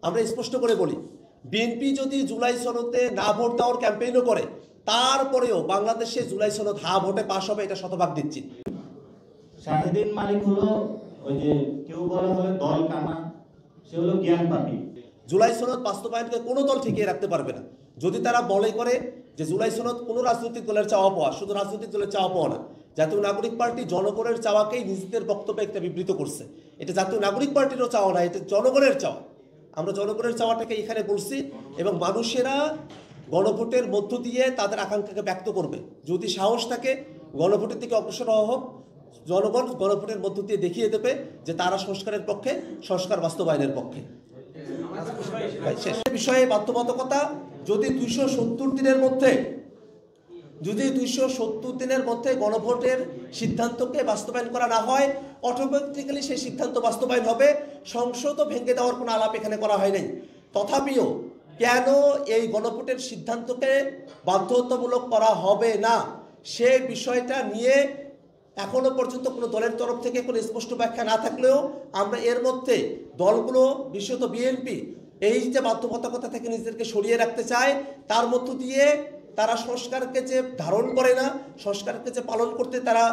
আমরা স্পষ্ট করে বলি, বিএনপি যদি জুলাই সনদে না ভোট দেওয়ার ক্যাম্পেইনও করে, তারপরেও বাংলাদেশে জুলাই সনদ হা ভোটে পাশ হবে, এটা শতভাগ দিচ্ছি। শাহিদিন মালিক হলো ওই যে কেউ বলা হলে দল কানা, সে হলো জ্ঞান পাপী। জুলাই সনদ বাস্তবায়নকে কোনো দল ঠেকিয়ে রাখতে পারবে না। যদি তারা বলে করে যে জুলাই সনদ কোনো রাজনৈতিক দলের চাওয়া পাওয়া, শুধু রাজনৈতিক দলের চাওয়া পাওয়া না, জাতীয় নাগরিক পার্টি জনগণের চাওয়াকেই নিজেদের বক্তব্যে একটা বিবৃত করছে। এটা জাতীয় নাগরিক পার্টিরও চাওয়া না, এটা জনগণের চাওয়া। আমরা জনগণের চাওয়াটাকে এখানে বলছি এবং মানুষেরা গণভোটের মধ্য দিয়ে তাদের আকাঙ্ক্ষাকে ব্যক্ত করবে। যদি সাহস থাকে গণভোটের দিকে অগ্রসর হওয়া হোক, জনগণ গণভোটের মধ্য দিয়ে দেখিয়ে দেবে যে তারা সংস্কারের পক্ষে, সংস্কার বাস্তবায়নের পক্ষে। শেষ বিষয়ে বাধ্যবাধকতা, যদি 270 দিনের মধ্যে গণভোটের সিদ্ধান্তকে বাস্তবায়ন করা না হয়, অটোমেটিক্যালি সেই সিদ্ধান্ত বাস্তবায়ন হবে। সংসদও ভেঙে দেওয়ার কোনো আলাপ এখানে করা হয় নাই। তথাপিও কেন এই গণভোটের সিদ্ধান্তকে বাধ্যতামূলক করা হবে না, সে বিষয়টা নিয়ে এখনো পর্যন্ত কোনো দলের তরফ থেকে কোনো স্পষ্ট ব্যাখ্যা না থাকলেও আমরা এর মধ্যে দলগুলো, বিশেষত বিএনপি, এই যে বাধ্যবাধকতা থেকে নিজেদেরকে সরিয়ে রাখতে চায়, তার মধ্য দিয়ে তারা সংস্কারকে যে ধারণ করে না, সংস্কারকে যে পালন করতে তারা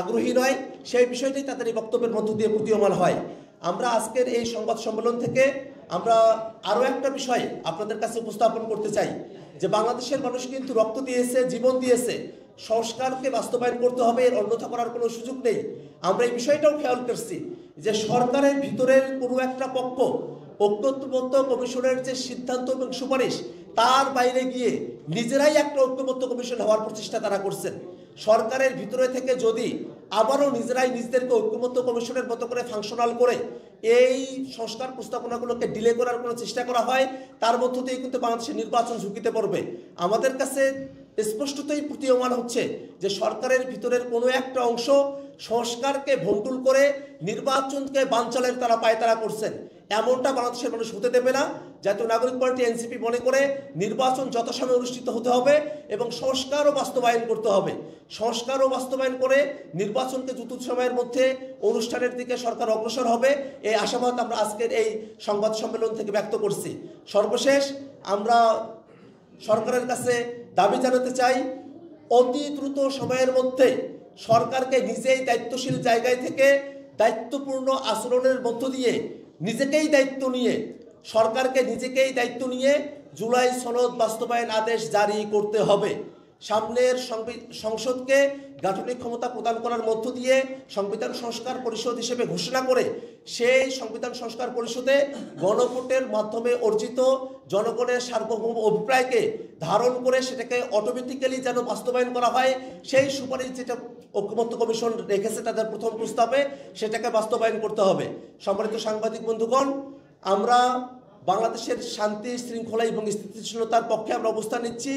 আগ্রহী নয়, সেই বিষয়টাই তাদের এই বক্তব্যের মধ্য দিয়ে প্রতীয়মান হয়। আমরা আজকের এই সংবাদ সম্মেলন থেকে আমরা আরও একটা বিষয় আপনাদের কাছে উপস্থাপন করতে চাই যে বাংলাদেশের মানুষ কিন্তু রক্ত দিয়েছে, জীবন দিয়েছে, সংস্কারকে বাস্তবায়ন করতে হবে, এর অন্যথা করার কোনো সুযোগ নেই। আমরা এই বিষয়টাও খেয়াল করছি যে সরকারের ভিতরের কোনো একটা পক্ষ ঐক্যবদ্ধ কমিশনের যে সিদ্ধান্ত এবং সুপারিশ, তার বাইরে গিয়ে নিজেরাই একটা ঐক্যবদ্ধ কমিশন হওয়ার প্রচেষ্টা তারা করছেন। সরকারের ভিতরে থেকে যদি আবারও নিজেরাই নিজেদেরকে ঐক্যবদ্ধ কমিশনের মতো করে ফাংশনাল করে এই সংস্কার প্রস্তাবনাগুলোকে ডিলে করার কোনো চেষ্টা করা হয়, তার মধ্য দিয়ে কিন্তু বাংলাদেশের নির্বাচন ঝুঁকিতে পড়বে। আমাদের কাছে স্পষ্টতই প্রতীয়মান হচ্ছে যে সরকারের ভিতরের কোনো একটা অংশ সংস্কারকে ভণ্ডুল করে নির্বাচনকে বানচালের তারা পায়তারা করছেন। এমনটা বাংলাদেশের মানুষ হতে দেবে না। জাতীয় নাগরিক পার্টি এনসিপি মনে করে নির্বাচন যথাসময়ে অনুষ্ঠিত হতে হবে এবং সংস্কারও বাস্তবায়ন করতে হবে। সংস্কারও বাস্তবায়ন করে নির্বাচনকে দ্রুত সময়ের মধ্যে অনুষ্ঠানের দিকে সরকার অগ্রসর হবে, এই আশাবাদ আমরা আজকের এই সংবাদ সম্মেলন থেকে ব্যক্ত করছি। সর্বশেষ আমরা সরকারের কাছে দাবি জানাতে চাই, অতি দ্রুত সময়ের মধ্যে সরকারকে নিজেই দায়িত্বশীল জায়গায় থেকে দায়িত্বপূর্ণ আচরণের মধ্য দিয়ে নিজেকেই দায়িত্ব নিয়ে, সরকারকে নিজেকেই দায়িত্ব নিয়ে জুলাই সনদ বাস্তবায়ন আদেশ জারি করতে হবে। সামনের সংসদকে গাঠনিক ক্ষমতা প্রদান করার মধ্য দিয়ে সংবিধান সংস্কার পরিষদ হিসেবে ঘোষণা করে সেই সংবিধান সংস্কার পরিষদে গণভোটের মাধ্যমে অর্জিত জনগণের সার্বভৌম অভিপ্রায়কে ধারণ করে সেটাকে অটোমেটিক্যালি যেন বাস্তবায়ন করা হয়, সেই সুপারিশ যেটা ঐক্যবদ্ধ কমিশন রেখেছে তাদের প্রথম প্রস্তাবে, সেটাকে বাস্তবায়ন করতে হবে। সম্মানিত সাংবাদিক বন্ধুগণ, আমরা বাংলাদেশের শান্তি, শৃঙ্খলা এবং স্থিতিশীলতার পক্ষে আমরা অবস্থান নিচ্ছি।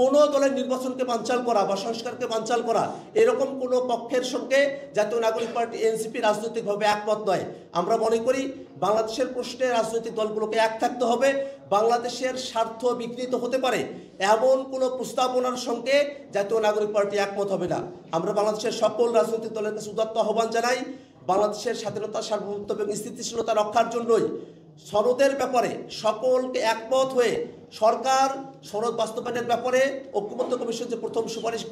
কোনো দলের নির্বাচনকে বানচাল করা বা সংস্কারকে বানচাল করা, এরকম কোনো পক্ষের সঙ্গে জাতীয় নাগরিক পার্টি এনসিপি রাজনৈতিকভাবে একমত নয়। আমরা মনে করি বাংলাদেশের প্রশ্নে রাজনৈতিক দলগুলোকে এক থাকতে হবে। বাংলাদেশের স্বার্থ বিঘ্নিত হতে পারে এমন কোনো প্রস্তাবনার সঙ্গে জাতীয় নাগরিক পার্টি একমত হবে না। আমরা বাংলাদেশের সকল রাজনৈতিক দলের কাছে উদাত্ত আহ্বান জানাই, বাংলাদেশের স্বাধীনতা, সার্বভৌমত্ব এবং স্থিতিশীলতা রক্ষার জন্যই সনদের ব্যাপারে সকলকে একমত হয়ে সরকার সনদ বাস্তবায়নের ব্যাপারে ঐক্যবদ্ধ কমিশন যে প্রথম সুপারিশ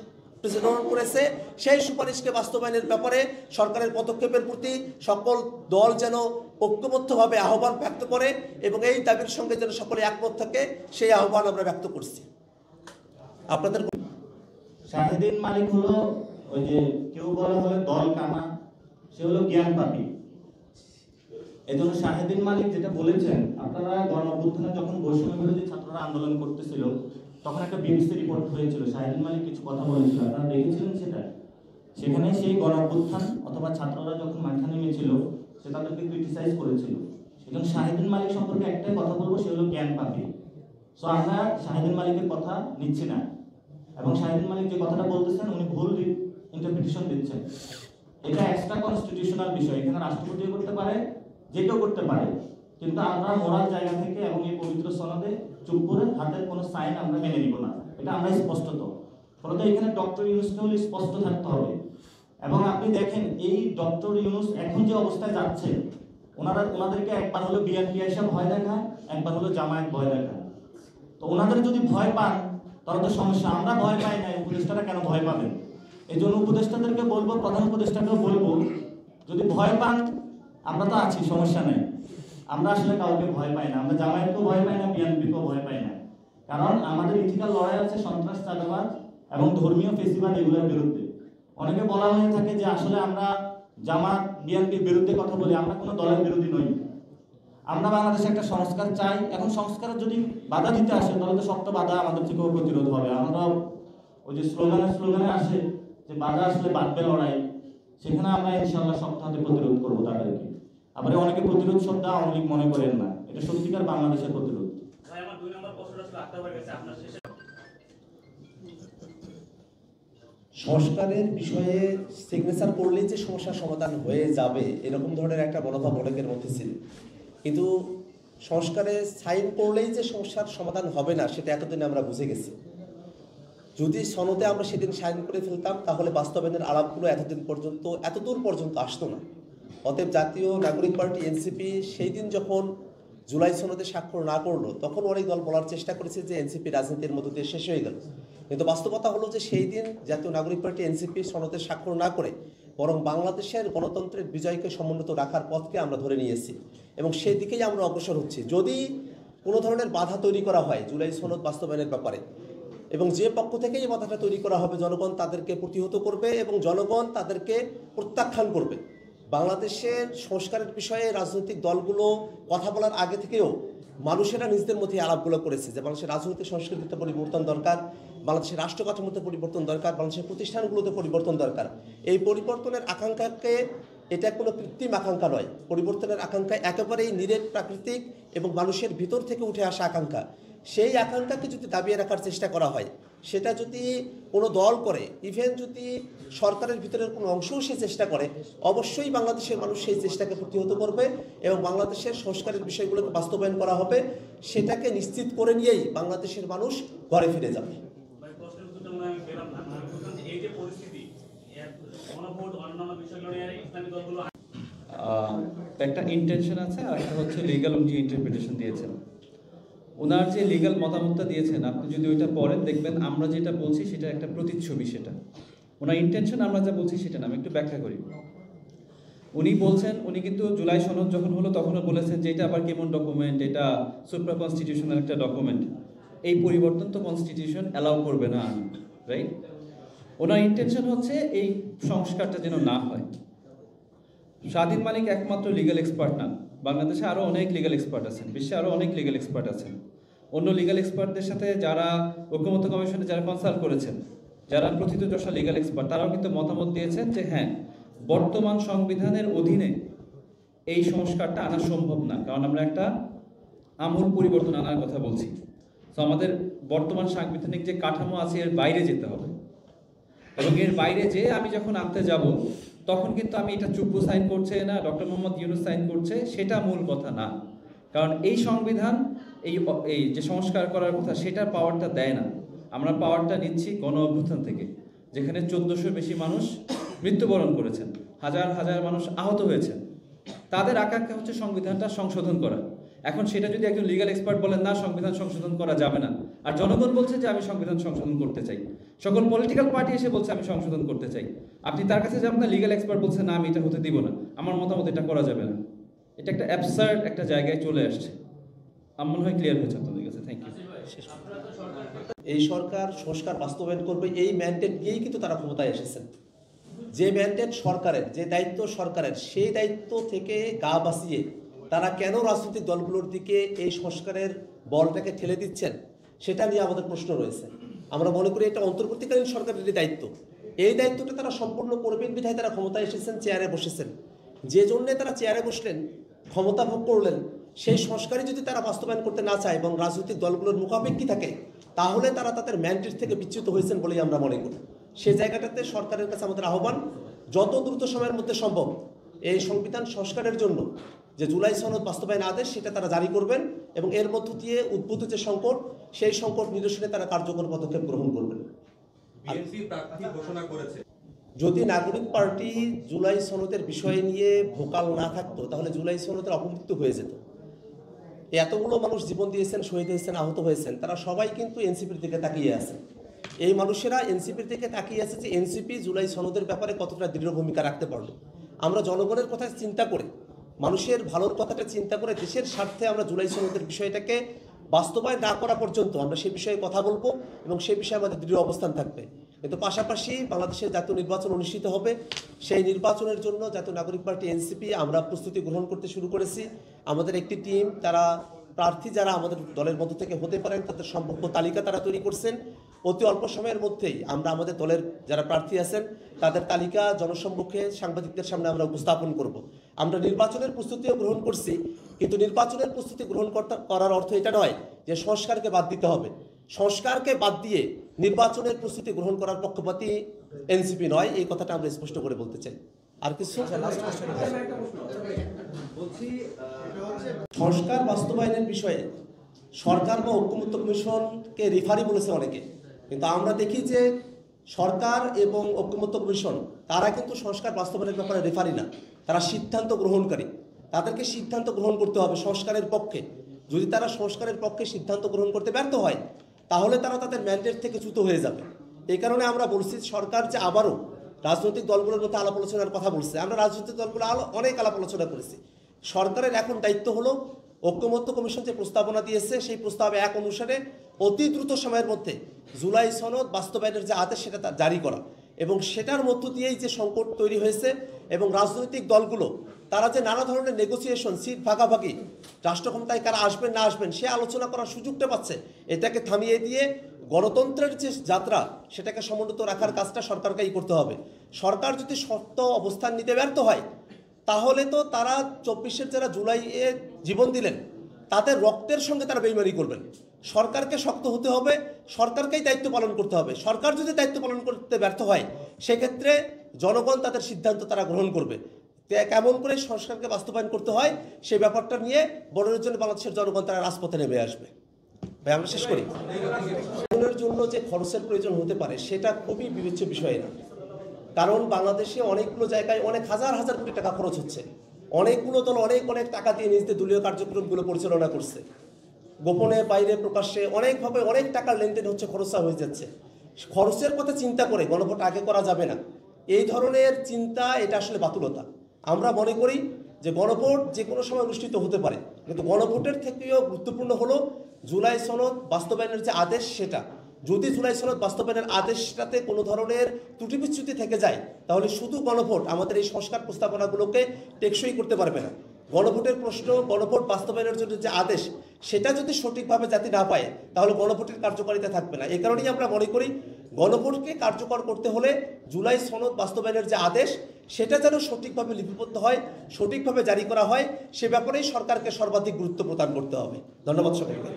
প্রেজেন্ট করেছে, সেই সুপারিশকে বাস্তবায়নের ব্যাপারে সরকারের পদক্ষেপের প্রতি সকল দল যেন ঐক্যবদ্ধভাবে আহ্বান ব্যক্ত করে এবং এই দাবির সঙ্গে যেন সকলে একমত থাকে, সেই আহ্বান আমরা ব্যক্ত করছি। আপনাদের শাহিদিন মালিক হলো ওই যে কেউ বলা হলে দল কানা, সে হলো জ্ঞান পাপী। এই জন্য শাহিদিন মালিক যেটা বলেছেন, আপনারা গণ অভ্যুত্থানে যখন বৈষম্য বিরোধী ছাত্ররা আন্দোলন করতেছিল তখন একটা বিবিসি রিপোর্ট হয়েছিল, শাহিদিন মালিক কিছু কথা বলেছিল, আপনারা দেখেছিলেন সেটা? সেখানে সেই গণ অভ্যুত্থান অথবা ছাত্ররা যখন মাঠে নেমেছিল সে তাদেরকে ক্রিটিসাইজ করেছিল। এবং শাহিদিন মালিক সম্পর্কে একটাই কথা বলবো, সে হলো জ্ঞান পাপী। সো আমরা শাহিদিন মালিকের কথা নিচ্ছি না, এবং শাহিদিন মালিক যে কথাটা বলতেছেন উনি ভুল ইন্টারপ্রিটেশন দিচ্ছেন। এটা এক্সট্রা কনস্টিটিউশনাল বিষয়, এখানে রাষ্ট্রপতিও করতে পারে, যে কেউ করতে পারে, কিন্তু আমরা মোরাল জায়গা থেকে এবং এই পবিত্র সনদে চুপ করে হাতের কোনো সাইন আমরা মেনে নিব না, এটা আমরা স্পষ্টত। ফলত এখানে ডক্টর ইউনূসকে হলে স্পষ্ট থাকতে হবে। এবং আপনি দেখেন এই ডক্টর ইউনূস এখন যে অবস্থায় যাচ্ছে, ওনাদেরকে একবার হলো বিএনপি এসে ভয় দেখায়, একবার হলো জামায়াত ভয় দেখায়। তো ওনাদের যদি ভয় পান তাহলে তো সমস্যা। আমরা ভয় পাই না, উপদেষ্টারা কেন ভয় পাবেন? এই জন্য উপদেষ্টাদেরকে বলবো, প্রধান উপদেষ্টাকেও বলবো, যদি ভয় পান আমরা তো আছি, সমস্যা নেই। আমরা আসলে কাউকে ভয় পাই না, আমরা জামায়াতকেও ভয় পাই না, বিএনপিকেও ভয় পাই না। কারণ আমাদের ইথিক্যাল লড়াই আছে সন্ত্রাস, চাঁদাবাজ এবং ধর্মীয় ফেস্টিভাল এগুলোর বিরুদ্ধে। অনেকে বলা হয়ে থাকে যে আসলে আমরা জামাত বিএনপির বিরুদ্ধে কথা বলি, আমরা কোনো দলের বিরোধী নই। আমরা বাংলাদেশে একটা সংস্কার চাই। এখন সংস্কারের যদি বাধা দিতে আসে তাহলে তো শক্ত বাধা আমাদের থেকেও প্রতিরোধ হবে। আমরা ওই যে স্লোগানে আসে যে বাধা আসলে বাঁধবে লড়াই, সেখানে আমরা ইনশাআল্লাহ শক্ত হাতে প্রতিরোধ করবো তাদেরকে। আবার অনেকে প্রতিরোধ শব্দ আওয়ামী লীগ মনে করেন না, এটা সত্যিকার বাংলাদেশের প্রতিরোধ। সংস্কারের বিষয়ে সিগনেচার করলেই যে সমস্যার সমাধান হয়ে যাবে এরকম ধরনের একটা মনোভাব অনেকের মধ্যে ছিল, কিন্তু সংস্কারে সাইন করলেই যে সমস্যার সমাধান হবে না সেটা এতদিনে আমরা বুঝে গেছি। যদি সনদে আমরা সেদিন সাইন করে ফেলতাম তাহলে বাস্তবায়নের আলাপগুলো এতদূর পর্যন্ত আসতো না। অতএব জাতীয় নাগরিক পার্টি এনসিপি সেই দিন যখন জুলাই সনদে স্বাক্ষর না করলো তখন অনেক দল বলার চেষ্টা করেছে যে এনসিপি রাজনীতির মধ্য দিয়ে শেষ হয়ে গেল, কিন্তু বাস্তবতা হলো যে সেই দিন জাতীয় নাগরিক পার্টি এনসিপি সনদে স্বাক্ষর না করে বরং বাংলাদেশের গণতন্ত্রের বিজয়কে সমুন্নত রাখার পথকে আমরা ধরে নিয়েছি এবং সেই দিকেই আমরা অগ্রসর হচ্ছি। যদি কোনো ধরনের বাধা তৈরি করা হয় জুলাই সনদ বাস্তবায়নের ব্যাপারে, এবং যে পক্ষ থেকেই এই বাধাটা তৈরি করা হবে জনগণ তাদেরকে প্রতিহত করবে এবং জনগণ তাদেরকে প্রত্যাখ্যান করবে। বাংলাদেশের সংস্কারের বিষয়ে রাজনৈতিক দলগুলো কথা বলার আগে থেকেও মানুষেরা নিজেদের মধ্যে আলাপগুলো করেছে যে বাংলাদেশের রাজনৈতিক সংস্কৃতিতে পরিবর্তন দরকার, বাংলাদেশের রাষ্ট্র কাঠামোতে পরিবর্তন দরকার, বাংলাদেশের প্রতিষ্ঠানগুলোতে পরিবর্তন দরকার। এই পরিবর্তনের আকাঙ্ক্ষাকে, এটা কোনো কৃত্রিম আকাঙ্ক্ষা নয়, পরিবর্তনের আকাঙ্ক্ষা একেবারেই নিরেট প্রাকৃতিক এবং মানুষের ভিতর থেকে উঠে আসা আকাঙ্ক্ষা। সেই আকাঙ্ক্ষাকে যদি দাবিয়ে রাখার চেষ্টা করা হয়, সেটা যদি কোনো দল করে, ইভেন যদি সরকারের ভিতরের কোনো অংশও সে চেষ্টা করে, অবশ্যই বাংলাদেশের মানুষ সেই চেষ্টাকে প্রতিহত করবে এবং বাংলাদেশের সংস্কারের বিষয়গুলোকে বাস্তবায়ন করা হবে, সেটাকে নিশ্চিত করে নিয়েই বাংলাদেশের মানুষ ঘরে ফিরে যাবে। একটা ইন্টেনশন আছে আর একটা হচ্ছে লিগ্যাল যে ইন্টারপ্রিটেশন দিয়েছেন। ওনার যে লিগ্যাল মতামতটা দিয়েছেন আপনি যদি ওইটা পড়েন দেখবেন আমরা যেটা বলছি সেটা একটা প্রতিচ্ছবি। সেটা ওনার ইন্টেনশন, আমরা যা বলছি সেটা না। আমি একটু ব্যাখ্যা করি। উনি বলছেন, উনি কিন্তু জুলাই সনদ যখন হলো তখনও বলেছেন যে এটা আবার কেমন ডকুমেন্ট, এটা সুপ্রা কনস্টিটিউশনাল একটা ডকুমেন্ট, এই পরিবর্তন তো কনস্টিটিউশন অ্যালাউ করবে না, রাইট? ওনার ইন্টেনশন হচ্ছে এই সংস্কারটা যেন না হয়। স্বাধীন মালিক একমাত্র লিগ্যাল এক্সপার্ট না, বাংলাদেশে আরও অনেক লিগ্যাল এক্সপার্ট আছেন, বিশ্বে আরও অনেক লিগ্যাল এক্সপার্ট আছেন। অন্য লিগ্যাল এক্সপার্টদের সাথে যারা ঐকমত্য কমিশনে যারা কনসাল্ট করেছেন, যারা প্রথিতযশা লিগ্যাল এক্সপার্ট, তারাও কিন্তু মতামত দিয়েছেন যে হ্যাঁ, বর্তমান সংবিধানের অধীনে এই সংস্কারটা আনা সম্ভব না, কারণ আমরা একটা আমূল পরিবর্তন আনার কথা বলছি। তো আমাদের বর্তমান সাংবিধানিক যে কাঠামো আছে এর বাইরে যেতে হবে, এবং এর বাইরে যে আমি যখন আনতে যাব তখন কিন্তু আমি এটা চুপ্পু সাইন করছে না, ডক্টর মোহাম্মদ ইউনূস সাইন করছে, সেটা মূল কথা না। কারণ এই সংবিধান এই যে সংস্কার করার কথা সেটার পাওয়ারটা দেয় না। আমরা পাওয়ারটা নিচ্ছি গণ অভ্যুত্থান থেকে, যেখানে 1400 বেশি মানুষ মৃত্যুবরণ করেছেন, হাজার হাজার মানুষ আহত হয়েছেন। তাদের আকাঙ্ক্ষা হচ্ছে সংবিধানটা সংশোধন করা। এখন সেটা যদি একজন লিগ্যাল এক্সপার্ট বলেন না সংবিধান সংশোধন করা যাবে না, আর জনগণ বলছে যে আমি সংবিধান সংশোধন করতে চাই, সকল পলিটিক্যাল পার্টি এসে বলছে আমি সংশোধন করতে চাই, আপনি তার কাছে যাবেন না, লিগ্যাল এক্সপার্ট বলছে না আমি এটা হতে দিব না, আমার মতামত এটা করা যাবে না। এটা একটা অ্যাবসার্ড একটা জায়গায় চলে আসছে। আমার মনে হয় ক্লিয়ার হয়েছে আপনাদের কাছে। Thank you. এই সরকার সংস্কার বাস্তবায়ন করবে এই ম্যান্ডেট নিয়েই কিন্তু তারা ক্ষমতায় এসেছেন। যে ম্যান্ডেট সরকারের, যে দায়িত্ব সরকারের, সেই দায়িত্ব থেকে গা বাঁচিয়ে তারা কেন রাজনৈতিক দলগুলোর দিকে এই সংস্কারের বলটাকে ঠেলে দিচ্ছেন সেটা নিয়ে আমাদের প্রশ্ন রয়েছে। আমরা মনে করি এটা অন্তর্বর্তীকালীন সরকারেরই দায়িত্ব। এই দায়িত্বটা তারা সম্পূর্ণ করবেন বিধায় তারা ক্ষমতায় এসেছেন, চেয়ারে বসেছেন। যে জন্যে তারা চেয়ারে বসলেন, ক্ষমতা ভোগ করলেন, সেই সংস্কারই যদি তারা বাস্তবায়ন করতে না চায় এবং রাজনৈতিক দলগুলোর মুখাপেক্ষী থাকে, তাহলে তারা তাদের ম্যান্ডেট থেকে বিচ্যুত হয়েছেন বলেই আমরা মনে করি। সেই জায়গাটাতে সরকারের কাছে আমাদের আহ্বান, যত দ্রুত সময়ের মধ্যে সম্ভব এই সংবিধান সংস্কারের জন্য যে জুলাই সনদ বাস্তবায়ন আদেশ সেটা তারা জারি করবেন এবং এর মধ্য দিয়ে উদ্ভূত যে সংকট, সেই সংকট নিরসনে তারা কার্যকর পদক্ষেপ গ্রহণ করবেন। বিএনপি প্রার্থী ঘোষণা করেছে, যদি নাগরিক পার্টি জুলাই সনদের বিষয় নিয়ে ভোকাল না থাকতো তাহলে জুলাই সনদের অপমৃত্যু হয়ে যেত। এতগুলো মানুষ জীবন দিয়েছেন, শহীদ হয়েছেন, আহত হয়েছেন, তারা সবাই কিন্তু এনসিপির দিকে তাকিয়ে আছে। এই মানুষেরা এনসিপির দিকে তাকিয়ে আছে যে এনসিপি জুলাই সনদের ব্যাপারে কতটা দৃঢ় ভূমিকা রাখতে পারলো। আমরা জনগণের কথা চিন্তা করে, মানুষের ভালোর কথাটা চিন্তা করে, দেশের স্বার্থে আমরা জুলাই সনদের বিষয়টাকে বাস্তবায়ন না করা পর্যন্ত আমরা সেই বিষয়ে কথা বলবো এবং সেই বিষয়ে আমাদের দৃঢ় অবস্থান থাকবে। কিন্তু পাশাপাশি বাংলাদেশের জাতীয় নির্বাচন অনুষ্ঠিত হবে, সেই নির্বাচনের জন্য জাতীয় নাগরিক পার্টি এনসিপি আমরা প্রস্তুতি গ্রহণ করতে শুরু করেছি। আমাদের একটি টিম, তারা প্রার্থী যারা আমাদের দলের মধ্য থেকে হতে পারেন তাদের সম্ভাব্য তালিকা তারা তৈরি করছেন। অতি অল্প সময়ের মধ্যেই আমরা আমাদের দলের যারা প্রার্থী আছেন তাদের তালিকা জনসম্মুখে সাংবাদিকদের সামনে আমরা উপস্থাপন করব। আমরা নির্বাচনের প্রস্তুতিও গ্রহণ করছি, কিন্তু নির্বাচনের প্রস্তুতি গ্রহণ করার অর্থ এটা নয় যে সংস্কারকে বাদ দিতে হবে। সংস্কারকে বাদ দিয়ে নির্বাচনের প্রস্তুতি গ্রহণ করার পক্ষপাতী এনসিপি নয়, এই কথাটা আমরা স্পষ্ট করে বলতে চাই। আর কিছু সংস্কার বাস্তবায়নের বিষয়ে সরকার বা ঐক্যমত্য কমিশনকে রেফারি বলেছে অনেকে, কিন্তু আমরা দেখি যে সরকার এবং ঐক্যমত্য কমিশন তারা কিন্তু সংস্কার বাস্তবায়নের ব্যাপারে রেফারি না, তারা সিদ্ধান্ত গ্রহণকারী। তাদেরকে সিদ্ধান্ত গ্রহণ করতে হবে সংস্কারের পক্ষে। যদি তারা সংস্কারের পক্ষে সিদ্ধান্ত গ্রহণ করতে ব্যর্থ হয় তাহলে তারা তাদের ম্যান্ডেট থেকে চ্যুত হয়ে যাবে। এই কারণে আমরা বলছি সরকার যে আবারও রাজনৈতিক দলগুলোর মধ্যে আলাপ আলোচনার কথা বলছে, আমরা রাজনৈতিক দলগুলো অনেক আলাপ আলোচনা করেছি। সরকারের এখন দায়িত্ব হলো ঐক্যমত্য কমিশন যে প্রস্তাবনা দিয়েছে সেই প্রস্তাবে এক অনুসারে অতি দ্রুত সময়ের মধ্যে জুলাই সনদ বাস্তবায়নের যে আদেশ সেটা জারি করা, এবং সেটার মধ্য দিয়েই যে সংকট তৈরি হয়েছে এবং রাজনৈতিক দলগুলো তারা যে নানা ধরনের নেগোসিয়েশন, সিট ভাগাভাগি, রাষ্ট্র ক্ষমতায় কারা আসবেন না আসবেন সে আলোচনা করার সুযোগটা পাচ্ছে, এটাকে থামিয়ে দিয়ে গণতন্ত্রের যে যাত্রা সেটাকে সমুন্নত রাখার কাজটা সরকারকেই করতে হবে। সরকার যদি শক্ত অবস্থান নিতে ব্যর্থ হয় তাহলে তো তারা 24-এর যারা জুলাইয়ে জীবন দিলেন তাদের রক্তের সঙ্গে তারা বেইমানি করবেন। সরকারকে শক্ত হতে হবে, সরকারকেই দায়িত্ব পালন করতে হবে। সরকার যদি দায়িত্ব পালন করতে ব্যর্থ হয় সেক্ষেত্রে জনগণ তাদের সিদ্ধান্ত তারা গ্রহণ করবে। কেমন করে সংস্কারকে বাস্তবায়ন করতে হয় সেই ব্যাপারটা নিয়ে বড়ের জন্য বাংলাদেশের জনগণ তারা রাজপথে নেমে আসবে। ভাই আমরা শেষ করি। এর জন্য যে খরচের প্রয়োজন হতে পারে সেটা খুবই বিবেচ্য বিষয় না, কারণ বাংলাদেশে অনেকগুলো জায়গায় অনেক হাজার হাজার কোটি টাকা খরচ হচ্ছে। অনেকগুলো দল অনেক টাকা দিয়ে নিজেদের দলীয় কার্যক্রমগুলো পরিচালনা করছে, গোপনে বাইরে প্রকাশ্যে অনেকভাবে অনেক টাকার লেনদেন হচ্ছে, খরচা হয়ে যাচ্ছে। খরচের কথা চিন্তা করে গণভোট আগে করা যাবে না, এই ধরনের চিন্তা এটা আসলে বাতুলতা। আমরা মনে করি যে গণভোট যে কোনো সময় অনুষ্ঠিত হতে পারে, কিন্তু গণভোটের থেকেও গুরুত্বপূর্ণ হলো জুলাই সনদ বাস্তবায়নের যে আদেশ সেটা। যদি জুলাই সনদ বাস্তবায়নের আদেশটাতে কোনো ধরনের ত্রুটি বিচ্যুতি থেকে যায় তাহলে শুধু গণভোট আমাদের এই সংস্কার প্রস্তাবনাগুলোকে টেকসই করতে পারবে না। গণভোটের প্রশ্ন, গণভোট বাস্তবায়নের জন্য যে আদেশ সেটা যদি সঠিকভাবে জাতি না পায় তাহলে গণভোটের কার্যকারিতা থাকবে না। এই কারণেই আমরা মনে করি গণভোটকে কার্যকর করতে হলে জুলাই সনদ বাস্তবায়নের যে আদেশ সেটা যেন সঠিকভাবে লিপিবদ্ধ হয়, সঠিকভাবে জারি করা হয়, সে ব্যাপারেই সরকারকে সর্বাধিক গুরুত্ব প্রদান করতে হবে। ধন্যবাদ সকলকে।